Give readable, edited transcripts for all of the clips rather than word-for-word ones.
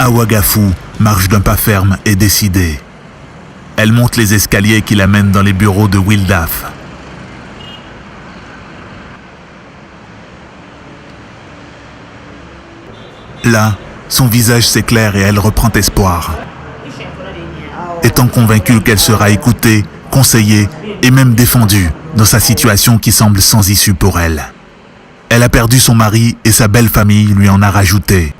Awagafou marche d'un pas ferme et décidé. Elle monte les escaliers qui l'amènent dans les bureaux de Wildaf. Là, son visage s'éclaire et elle reprend espoir. Étant convaincue qu'elle sera écoutée, conseillée et même défendue dans sa situation qui semble sans issue pour elle. Elle a perdu son mari et sa belle famille lui en a rajouté.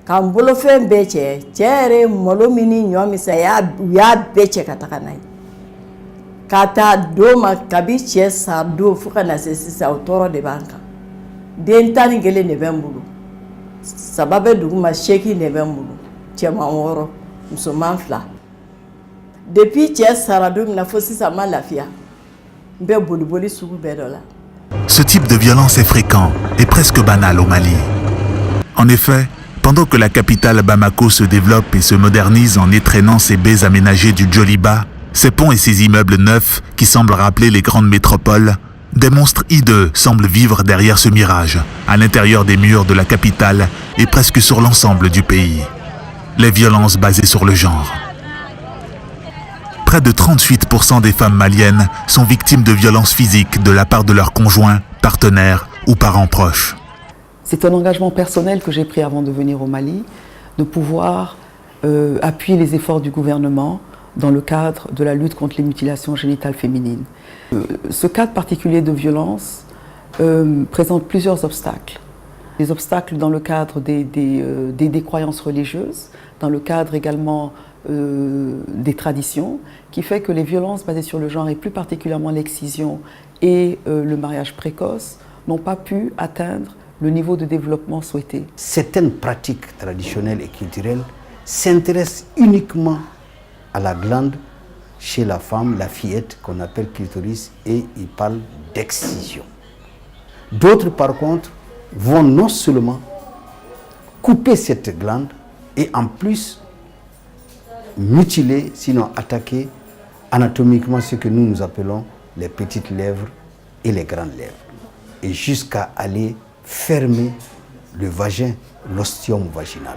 Kan bolo fɛn bɛɛ cɛ yɛrɛ malo min ni ɲɔ min sa u y'a bɛɛ cɛ ka taga n'a ye ka taa don ma kabi cɛ sa don fo ka na se sisan o tɔɔrɔ de b'an kan den 11 de bɛ n bolo 3 bɛ dugu ma 8 de bɛ n bolo cɛman 6 musoman 2 depuis cɛ sara don min na fo sisan ma lafiya n bɛ boli sugu bɛɛ dɔ la. Ce type de violence est fréquent et presque banal au Mali. En effet, pendant que la capitale Bamako se développe et se modernise en étrenant ses baies aménagées du Djoliba, ses ponts et ses immeubles neufs, qui semblent rappeler les grandes métropoles, des monstres hideux semblent vivre derrière ce mirage, à l'intérieur des murs de la capitale et presque sur l'ensemble du pays. Les violences basées sur le genre. Près de 38% des femmes maliennes sont victimes de violences physiques de la part de leurs conjoints, partenaires ou parents proches. C'est un engagement personnel que j'ai pris avant de venir au Mali, de pouvoir appuyer les efforts du gouvernement dans le cadre de la lutte contre les mutilations génitales féminines. Ce cadre particulier de violence présente plusieurs obstacles. Des obstacles dans le cadre des croyances religieuses, dans le cadre également des traditions, qui fait que les violences basées sur le genre et plus particulièrement l'excision et le mariage précoce n'ont pas pu atteindre le niveau de développement souhaité. Certaines pratiques traditionnelles et culturelles s'intéressent uniquement à la glande chez la femme, la fillette qu'on appelle clitoris, et ils parlent d'excision. D'autres par contre vont non seulement couper cette glande et en plus mutiler, sinon attaquer anatomiquement ce que nous appelons les petites lèvres et les grandes lèvres, et jusqu'à aller fermer le vagin, l'ostium vaginal.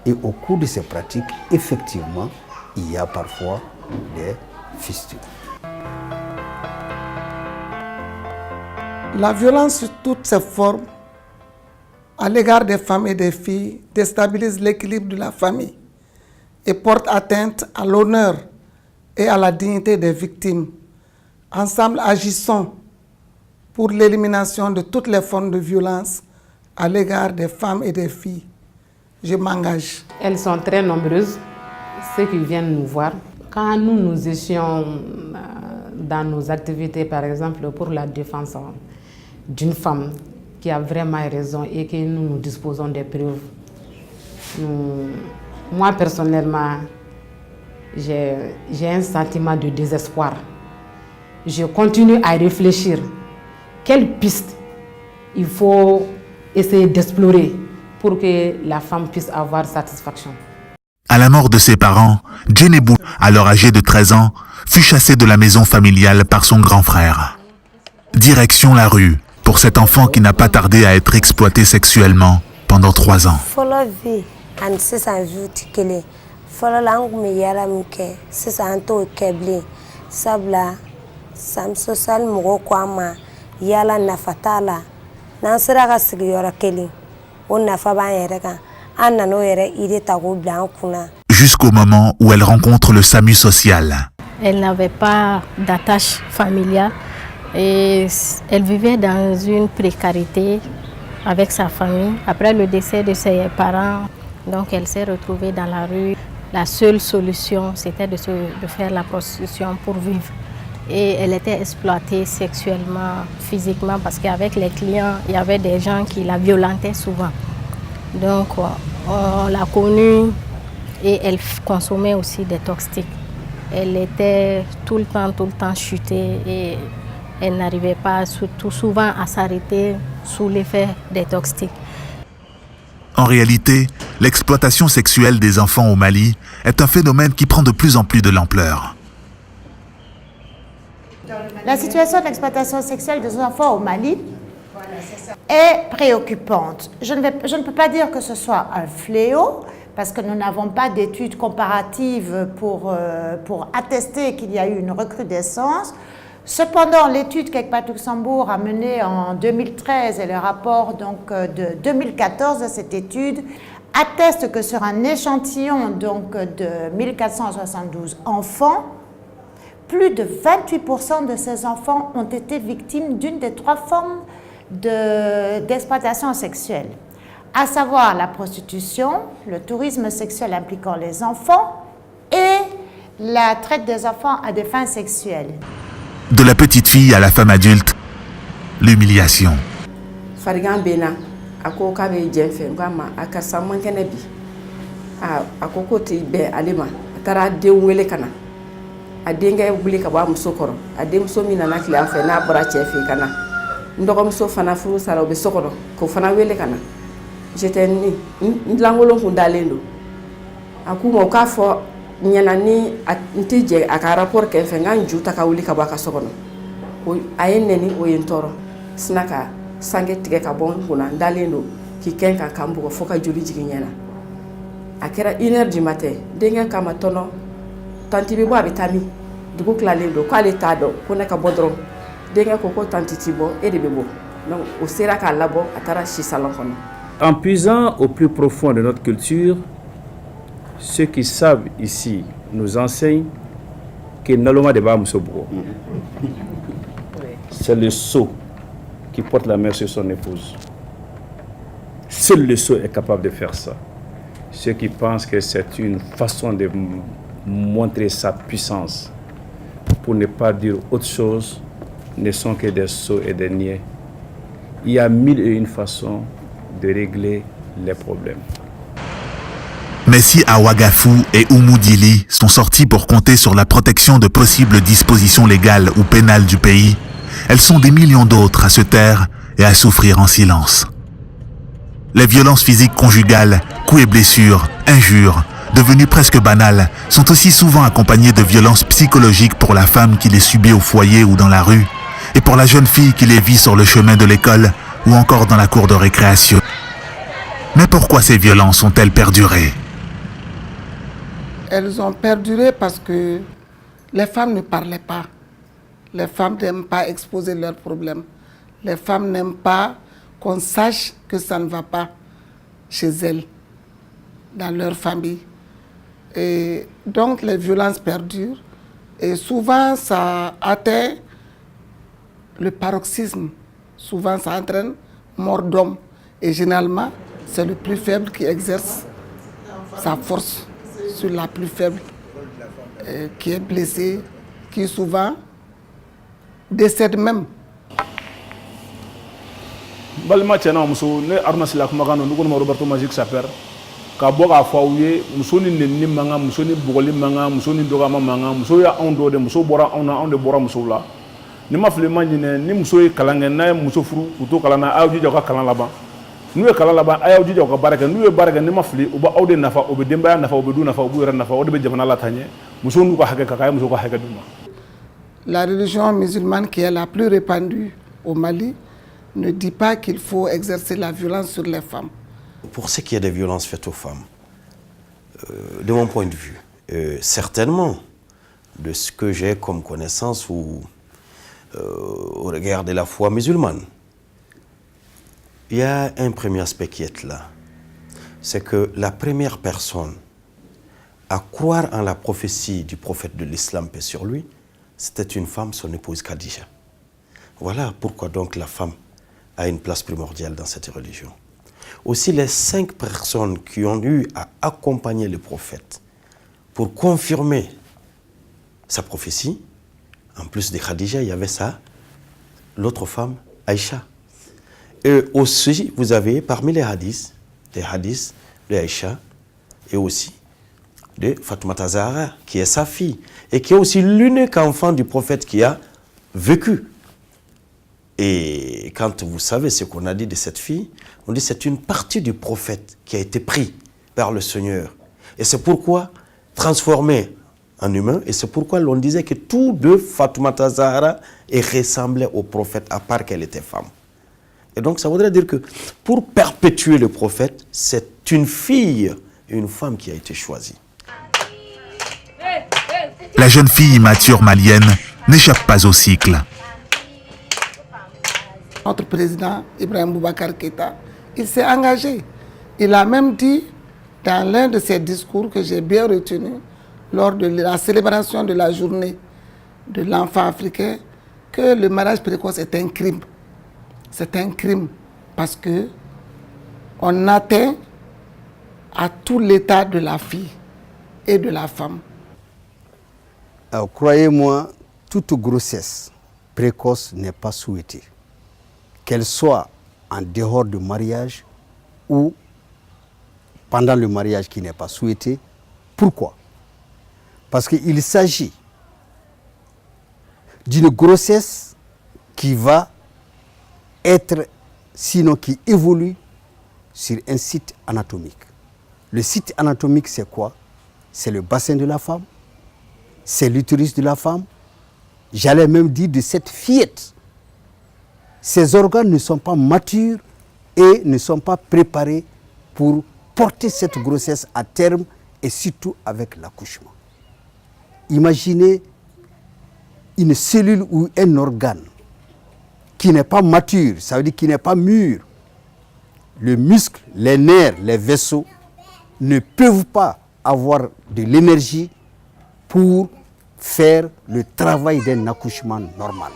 Et au cours de ces pratiques, effectivement, il y a parfois des fistules. La violence sous toutes ses formes à l'égard des femmes et des filles déstabilise l'équilibre de la famille et porte atteinte à l'honneur et à la dignité des victimes. Ensemble, agissons pour l'élimination de toutes les formes de violence à l'égard des femmes et des filles. Je m'engage. Elles sont très nombreuses, ceux qui viennent nous voir. Quand nous étions dans nos activités, par exemple, pour la défense d'une femme qui a vraiment raison et que nous disposons des preuves, moi personnellement, j'ai un sentiment de désespoir. Je continue à réfléchir. Quelle piste il faut essayer d'explorer pour que la femme puisse avoir satisfaction? À la mort de ses parents, Djenebou, alors âgée de 13 ans, fut chassée de la maison familiale par son grand frère. Direction la rue pour cet enfant qui n'a pas tardé à être exploité sexuellement pendant 3 ans. Yala nafatala nansira ka sigiyɔrɔ kelen o nafa b'an yɛrɛ kan an nana o yɛrɛ idée ta k'o bila an kunna. Jusqu'au moment où elle rencontre le SAMU social. Elle n'avait pas d'attache familiale et elle vivait dans une précarité avec sa famille. Après le décès de ses parents, donc elle s'est retrouvée dans la rue. La seule solution, c'était de faire la prostitution pour vivre. Et elle était exploitée sexuellement, physiquement, parce qu'avec les clients, il y avait des gens qui la violentaient souvent. Donc, on l'a connue et elle consommait aussi des toxiques. Elle était tout le temps chutée et elle n'arrivait pas surtout souvent à s'arrêter sous l'effet des toxiques. En réalité, l'exploitation sexuelle des enfants au Mali est un phénomène qui prend de plus en plus de l'ampleur. La situation d'exploitation sexuelle des enfants au Mali est préoccupante. Je ne peux pas dire que ce soit un fléau, parce que nous n'avons pas d'études comparatives pour attester qu'il y a eu une recrudescence. Cependant, l'étude qu'ECPAT Luxembourg a menée en 2013 et le rapport donc, de 2014 de cette étude attestent que sur un échantillon donc, de 1472 enfants, plus de 28% de ces enfants ont été victimes d'une des 3 formes d'exploitation sexuelle, à savoir la prostitution, le tourisme sexuel impliquant les enfants et la traite des enfants à des fins sexuelles. De la petite fille à la femme adulte, l'humiliation. Farigan bena ako ka be jenfe ngama akasa mankene bi akoko ti be alima tara de wele kana adenga wuli ka ba muso koro adem so mina na kila fe na bra chefe kana ndoko muso fana furu sara be sokoro ko fana wele kana j'étais ni ndangolo hundalendo akuma ka fo nyana ni ntije aka rapport ke fe ngan juta ka wuli ka ba ka sokono o ayenne o yentoro snaka sange tige ka bon kuna ndalendo ki kenka kambugo foka joli jiginyana akera 1h du matin denga kama tono tanti bi bo abitami dugo klalendo ko ale tado ko naka bodro denga koko tanti tibo e de bebo donc o sera ka labo atara shi salon kono. En puisant au plus profond de notre culture, ceux qui savent ici nous enseignent que Naloma de Bamsobro, c'est le sceau qui porte la main sur son épouse. Seul le sceau est capable de faire ça. Ceux qui pensent que c'est une façon de montrer sa puissance, pour ne pas dire autre chose, ne sont que des sceaux et des niais. Il y a 1001 façons de régler les problèmes. Mais si Awagafou et Oumoudili sont sortis pour compter sur la protection de possibles dispositions légales ou pénales du pays, elles sont des millions d'autres à se taire et à souffrir en silence. Les violences physiques conjugales, coups et blessures, injures, devenues presque banales, sont aussi souvent accompagnées de violences psychologiques pour la femme qui les subit au foyer ou dans la rue, et pour la jeune fille qui les vit sur le chemin de l'école ou encore dans la cour de récréation. Mais pourquoi ces violences ont-elles perduré? Elles ont perduré parce que les femmes ne parlaient pas. Les femmes n'aiment pas exposer leurs problèmes. Les femmes n'aiment pas qu'on sache que ça ne va pas chez elles, dans leur famille. Et donc les violences perdurent et souvent ça atteint le paroxysme. Souvent ça entraîne mort d'homme. Et généralement, c'est le plus faible qui exerce sa force sur la plus faible, qui est blessé, qui souvent décède même. balima cɛna muso ne arnasila kumakan no nugo Roberto Magic Saper ka bɔ k'a fɔ aw ye muso ni nenni manga muso ni bugɔli manga muso ni dɔgɔma manga muso ya anw dɔ de muso bɔra anw na anw de bɔra musow la ni ma fili ma ɲinɛ ni muso ye kalan kɛ n'a ye muso furu u to kalan na a y'aw jija u ka kalan laban n'u ye kalan laban a y'aw jija u ka baara kɛ n'u ye baara kɛ ni ma fili u b'aw de nafa u bɛ denbaya nafa u bɛ du nafa u b'u yɛrɛ nafa o de bɛ jamana lataaɲɛ muso n'u ka hakɛ ka k'a ye muso ka hakɛ d'u ma. La religion musulmane qui est la plus répandue au Mali ne dit pas qu'il faut exercer la violence sur les femmes. Pour ce qui est des violences faites aux femmes, de mon point de vue, certainement, de ce que j'ai comme connaissance ou au regard de la foi musulmane, il y a un premier aspect qui est là. C'est que la première personne à croire en la prophétie du prophète de l'islam, paix sur lui, c'était une femme, son épouse Khadija. Voilà pourquoi donc la femme a une place primordiale dans cette religion. Aussi les 5 personnes qui ont eu à accompagner le prophète pour confirmer sa prophétie, en plus de Khadija, il y avait ça, l'autre femme, Aïcha. Et aussi, vous avez parmi les hadiths de Aïcha et aussi de Fatoumata Zahra, qui est sa fille, et qui est aussi l'unique enfant du prophète qui a vécu. Et quand vous savez ce qu'on a dit de cette fille, on dit que c'est une partie du prophète qui a été pris par le Seigneur. Et c'est pourquoi, transformé en humain, et c'est pourquoi l'on disait que tous deux, Fatoumata Zahra, ressemblaient au prophète, à part qu'elle était femme. Et donc ça voudrait dire que pour perpétuer le prophète, c'est une fille, une femme qui a été choisie. La jeune fille immature malienne n'échappe pas au cycle. Notre président Ibrahim Boubacar Keïta, il s'est engagé. Il a même dit dans l'un de ses discours que j'ai bien retenu lors de la célébration de la journée de l'enfant africain que le mariage précoce est un crime. C'est un crime parce que on atteint à tout l'état de la fille et de la femme. Alors, croyez-moi, toute grossesse précoce n'est pas souhaitée. Qu'elle soit en dehors du mariage ou pendant le mariage qui n'est pas souhaité. Pourquoi? Parce qu'il s'agit d'une grossesse qui va être, sinon qui évolue sur un site anatomique. Le site anatomique, c'est quoi? C'est le bassin de la femme, c'est l'utérus de la femme, j'allais même dire de cette fillette. Ces organes ne sont pas matures et ne sont pas préparés pour porter cette grossesse à terme et surtout avec l'accouchement. Imaginez une cellule ou un organe qui n'est pas mature, ça veut dire qui n'est pas mûr. Le muscle, les nerfs, les vaisseaux ne peuvent pas avoir de l'énergie pour faire le travail d'un accouchement normal.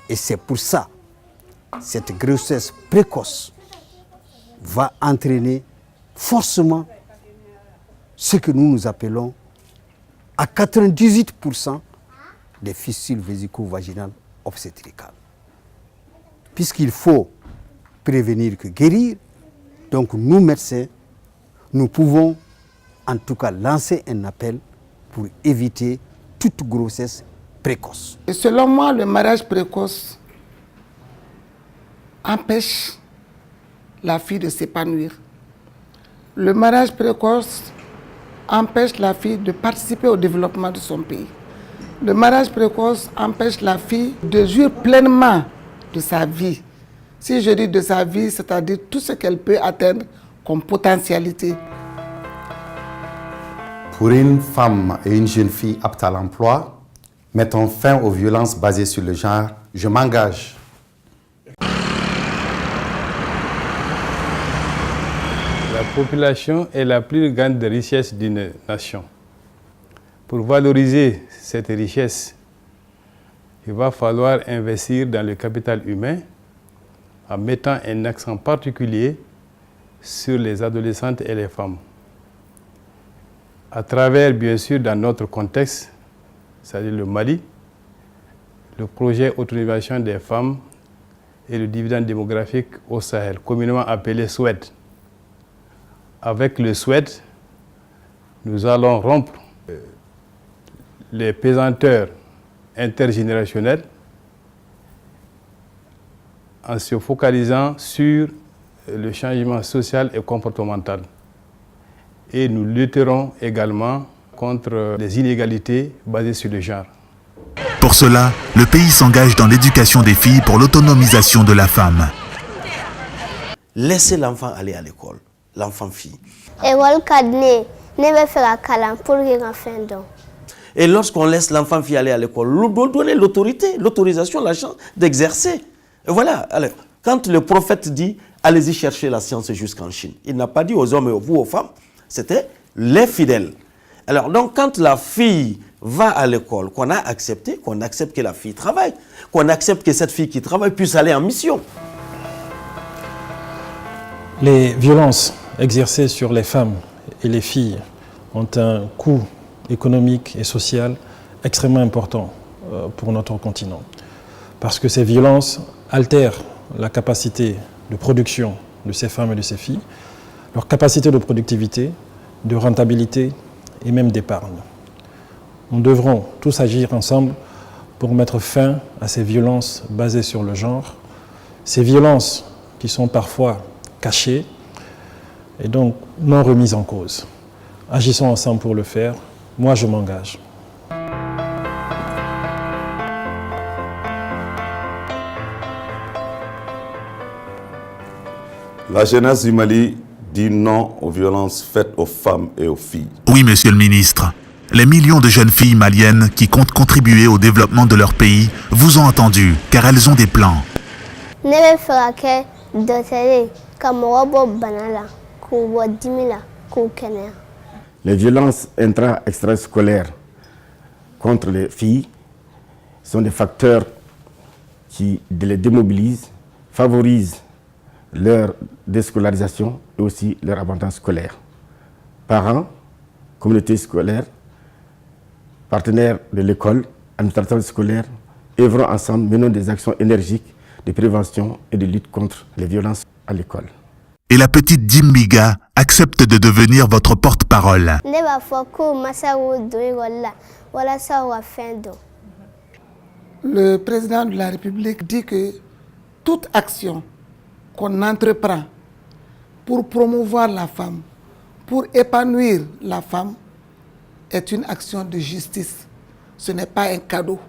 Et c'est pour ça que cette grossesse précoce va entraîner forcément ce que nous appelons à 98% des fistules vésico-vaginales obstétricales. Puisqu'il faut prévenir que guérir, donc nous médecins, nous pouvons en tout cas lancer un appel pour éviter toute grossesse précoce. Et selon moi, le mariage précoce empêche la fille de s'épanouir. Le mariage précoce empêche la fille de participer au développement de son pays. Le mariage précoce empêche la fille de jouir pleinement de sa vie. Si je dis de sa vie, c'est-à-dire tout ce qu'elle peut atteindre comme potentialité. Pour une femme et une jeune fille apte à l'emploi, mettons fin aux violences basées sur le genre, je m'engage. La population est la plus grande richesse d'une nation. Pour valoriser cette richesse, il va falloir investir dans le capital humain en mettant un accent particulier sur les adolescentes et les femmes. À travers, bien sûr, dans notre contexte, c'est-à-dire le Mali, le projet Autonomisation des femmes et le dividende démographique au Sahel, communément appelé SWED. Avec le SWED, nous allons rompre les pesanteurs intergénérationnelles en se focalisant sur le changement social et comportemental. Et nous lutterons également contre les inégalités basées sur le genre. Pour cela, le pays s'engage dans l'éducation des filles pour l'autonomisation de la femme. Laissez l'enfant aller à l'école, l'enfant-fille. Et lorsqu'on laisse l'enfant-fille aller à l'école, on doit donner l'autorité, l'autorisation, la chance d'exercer. Et voilà, alors, quand le prophète dit « allez-y chercher la science jusqu'en Chine », il n'a pas dit aux hommes et aux femmes, c'était les fidèles. Alors donc quand la fille va à l'école, qu'on accepte que la fille travaille, qu'on accepte que cette fille qui travaille puisse aller en mission. Les violences exercées sur les femmes et les filles ont un coût économique et social extrêmement important pour notre continent. Parce que ces violences altèrent la capacité de production de ces femmes et de ces filles, leur capacité de productivité, de rentabilité et même d'épargne. Nous devrons tous agir ensemble pour mettre fin à ces violences basées sur le genre, ces violences qui sont parfois cachées et donc non remises en cause. Agissons ensemble pour le faire. Moi, je m'engage. La jeunesse du Mali dit non aux violences faites aux femmes et aux filles. Oui, monsieur le ministre. Les millions de jeunes filles maliennes qui comptent contribuer au développement de leur pays vous ont entendu, car elles ont des plans. Les violences intra-extrascolaires contre les filles sont des facteurs qui les démobilisent, favorisent leur déscolarisation et aussi leur abandon scolaire. Parents, communautés scolaires, partenaires de l'école, administrateurs scolaires, œuvrons ensemble, menons des actions énergiques de prévention et de lutte contre les violences à l'école. Et la petite Dimbiga accepte de devenir votre porte-parole. Le président de la République dit que toute action qu'on entreprend pour promouvoir la femme, pour épanouir la femme, est une action de justice. Ce n'est pas un cadeau.